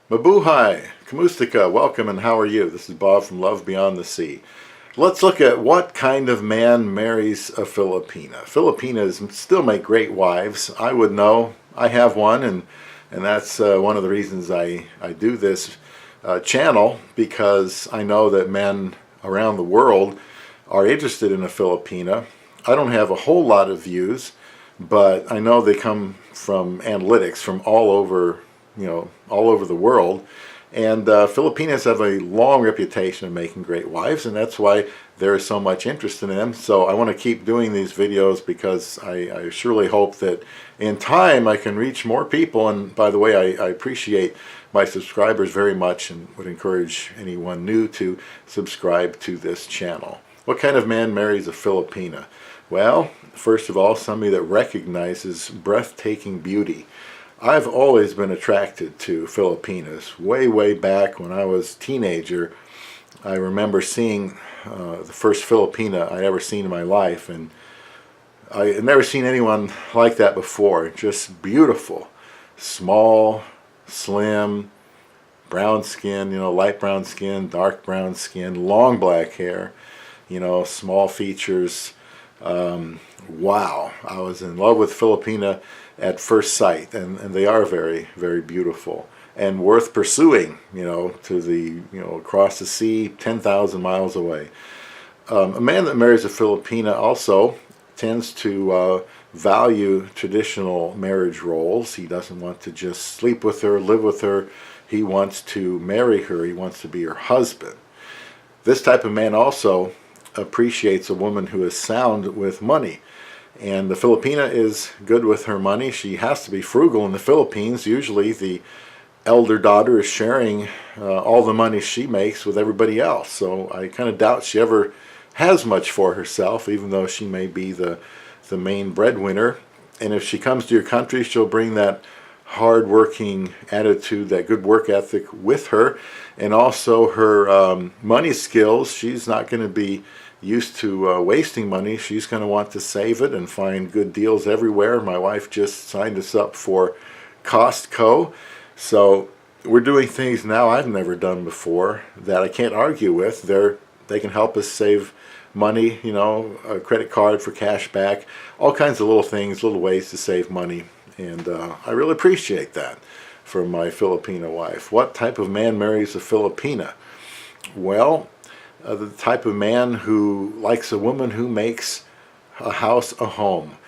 Mabuhay, Kamustika, welcome and how are you? This is Bob from Love Beyond the Sea. Let's look at what kind of man marries a Filipina. Filipinas still make great wives. I would know. I have one, and that's one of the reasons I do this channel, because I know that men around the world are interested in a Filipina. I don't have a whole lot of views, but I know they come from analytics from all over, all over the world. And Filipinas have a long reputation of making great wives, and that's why there is so much interest in them. So I want to keep doing these videos because I surely hope that in time I can reach more people. And by the way, I appreciate my subscribers very much and would encourage anyone new to subscribe to this channel. What kind of man marries a Filipina? Well, first of all, somebody that recognizes breathtaking beauty. I've always been attracted to Filipinas. Way back when I was a teenager, I remember seeing the first Filipina I'd ever seen in my life, and I had never seen anyone like that before. Just beautiful, small, slim, brown skin, light brown skin, dark brown skin, long black hair, small features. Wow, I was in love with Filipina at first sight, and they are very beautiful and worth pursuing, to the, across the sea, 10,000 miles away. A man that marries a Filipina also tends to value traditional marriage roles. He doesn't want to just sleep with her, live with her. He wants to marry her. He wants to be her husband. This type of man also appreciates a woman who is sound with money. And the Filipina is good with her money. She has to be frugal in the Philippines. Usually the elder daughter is sharing all the money she makes with everybody else. So I kind of doubt she ever has much for herself, even though she may be the main breadwinner. And if she comes to your country, she'll bring that hard-working attitude, that good work ethic with her, and also her money skills. She's not going to be used to wasting money. She's going to want to save it and find good deals everywhere. My wife just signed us up for Costco, so we're doing things now I've never done before that I can't argue with. They can help us save money, a credit card for cash back, all kinds of little things, little ways to save money. And I really appreciate that from my Filipina wife. What type of man marries a Filipina? Well, the type of man who likes a woman who makes a house a home.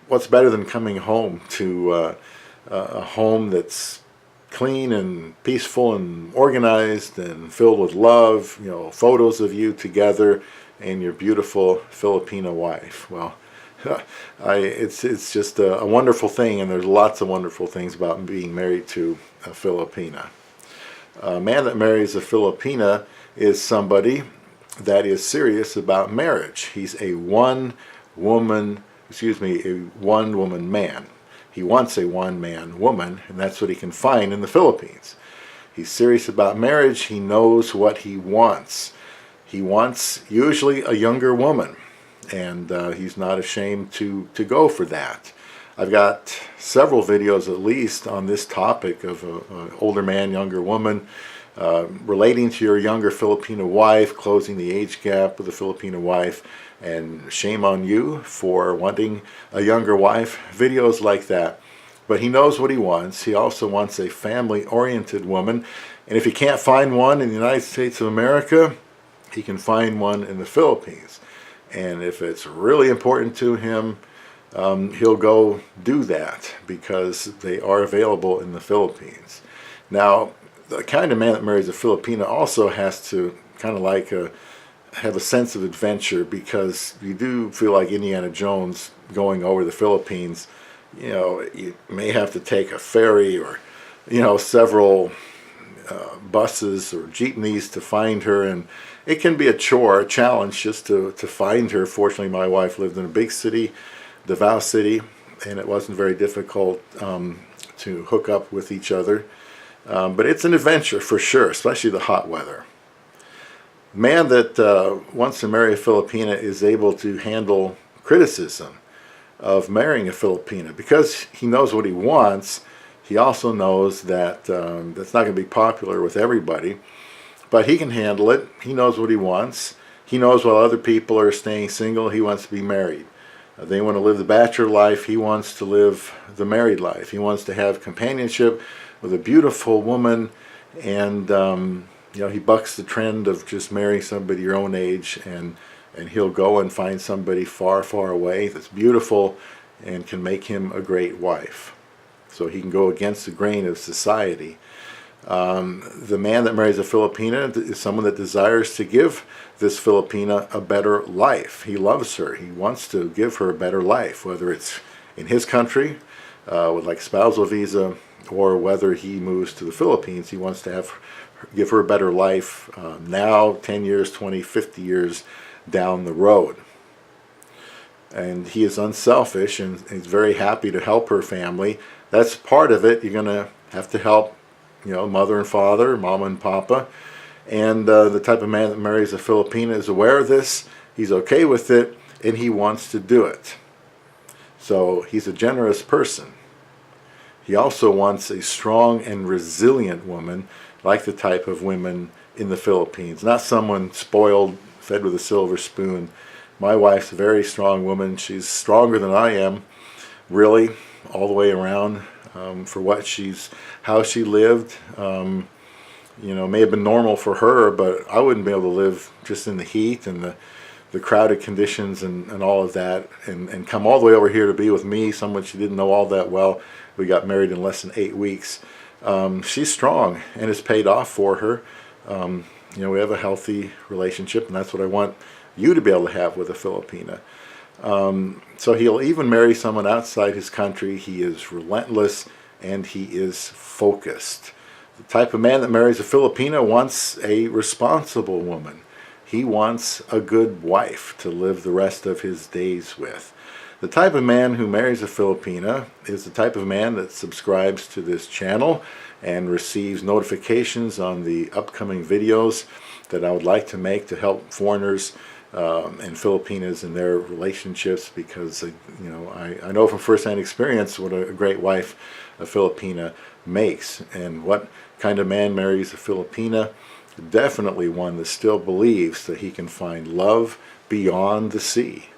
What's better than coming home to a home that's clean and peaceful and organized and filled with love, photos of you together and your beautiful Filipina wife. Well, it's just a wonderful thing, and there's lots of wonderful things about being married to a Filipina. A man that marries a Filipina is somebody that is serious about marriage. He's a one-woman man. He wants a one-man woman, and that's what he can find in the Philippines. He's serious about marriage. He knows what he wants. He wants usually a younger woman, and he's not ashamed to go for that. I've got several videos at least on this topic of an older man, younger woman, relating to your younger Filipina wife, closing the age gap with a Filipina wife, and shame on you for wanting a younger wife, videos like that. But he knows what he wants. He also wants a family-oriented woman, and if he can't find one in the United States of America, he can find one in the Philippines. And if it's really important to him, he'll go do that because they are available in the Philippines. Now, the kind of man that marries a Filipina also has to kind of like have a sense of adventure, because you do feel like Indiana Jones going over the Philippines. You may have to take a ferry or, several buses or jeepneys to find her, and it can be a chore, a challenge just to find her. Fortunately, my wife lived in a big city, Davao City, and it wasn't very difficult to hook up with each other. But it's an adventure for sure, especially the hot weather. A man that wants to marry a Filipina is able to handle criticism of marrying a Filipina because he knows what he wants. He also knows that that's not going to be popular with everybody, but he can handle it. He knows what he wants. He knows while other people are staying single, he wants to be married. They want to live the bachelor life. He wants to live the married life. He wants to have companionship with a beautiful woman, and he bucks the trend of just marrying somebody your own age, and he'll go and find somebody far, far away that's beautiful and can make him a great wife. So he can go against the grain of society. The man that marries a Filipina is someone that desires to give this Filipina a better life. He loves her. He wants to give her a better life, whether it's in his country with like spousal visa, or whether he moves to the Philippines. He wants to give her a better life now, 10 years, 20, 50 years down the road. And he is unselfish, and he's very happy to help her family. That's part of it. You're going to have to help mother and father, mama and papa. And the type of man that marries a Filipina is aware of this. He's okay with it, and he wants to do it. So he's a generous person. He also wants a strong and resilient woman, like the type of women in the Philippines. Not someone spoiled, fed with a silver spoon. My wife's a very strong woman. She's stronger than I am, really, all the way around. For how she lived, may have been normal for her, but I wouldn't be able to live just in the heat and the crowded conditions and all of that, and come all the way over here to be with me, someone she didn't know all that well. We got married in less than 8 weeks. She's strong, and it's paid off for her. We have a healthy relationship, and that's what I want you to be able to have with a Filipina. So he'll even marry someone outside his country. He is relentless, and he is focused. The type of man that marries a Filipina wants a responsible woman. He wants a good wife to live the rest of his days with. The type of man who marries a Filipina is the type of man that subscribes to this channel and receives notifications on the upcoming videos that I would like to make to help foreigners and Filipinas in their relationships, because I know from first-hand experience what a great wife a Filipina makes, and what kind of man marries a Filipina. Definitely one that still believes that he can find love beyond the sea.